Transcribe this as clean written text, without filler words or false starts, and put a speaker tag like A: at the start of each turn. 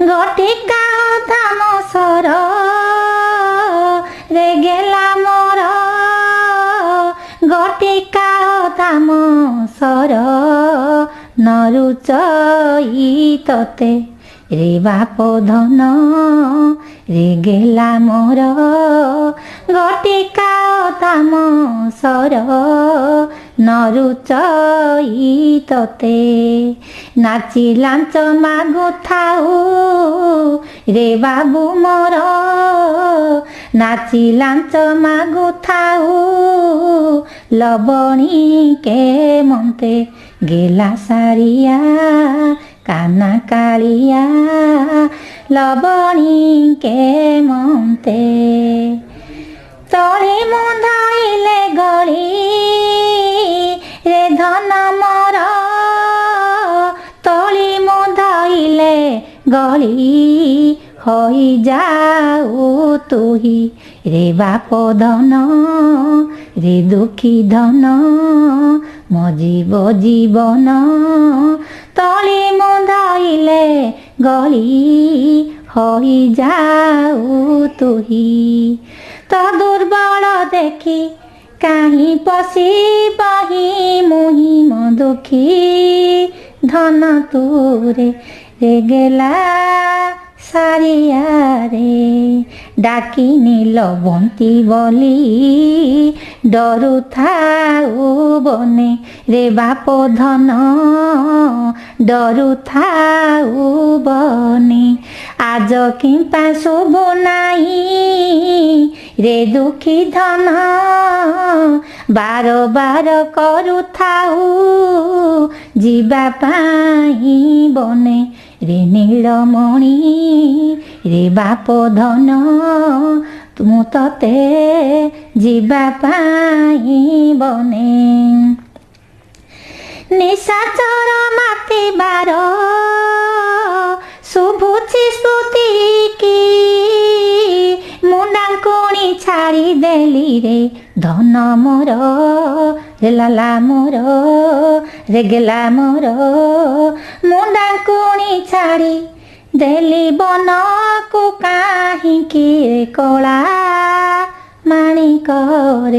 A: গটিকা ধাম সর রে গেলা মোর গটিকা ধাম সর নরুচই ততে রে বাপ ধন রে গেলা মোর গটিকা ধাম সর নরুচই ততে নাচি লাঞ্চ মাগু থাউ রে বাবু মোর নাচি লাঞ্চ মাগু থাউ লবণী কে মন্তে গেলা সারিয়া কানা কালিয়া লবণী কে মন্তে তଳି মুধাইলে গଳି রে ধন মোর তଳି মুধাইলে গଳି হই যাও তুহি রে বাপ ধন রে দুঃখী ধন মজিব জীবন তଳି মুধাইলে গଳି হই যাও তুহি তো দুর্বল দেখি কাহি পশি বহি মুহি দুঃখী ধন তুরে রে গেলা সারিয়ারে ডাকি নীল বন্তি বলি ডরু থাউ বনে রে বাপ ধন ডরু থাউ বনে আজ কিম্পা শুভ নাই রে দুঃখী ধন বার বার করুথাউ ଯିବା ପାଇଁ ବନେ ରେ ନୀଳମଣି ରେ ବାପ ଧନ ମୁଁ ତତେ ଯିବା ପାଇଁ ବନେ ନିଶାଚର ମାତିବାର ଶୁଭୁଛି ସ୍ତୁତି କି ମୁଣ୍ଡାଙ୍କୁଣି ଛାଡ଼ି ଦେଲି ରେ ଧନ ମୋର ରେ ଲାଲା ମୋର ରେ ଗେଲା ମୋର ମୁଣ୍ଡାଙ୍କୁଣି ଛାଡ଼ି ଦେଲି ବନକୁ କାହିଁକି କଳା ମାଣିକ ରେ।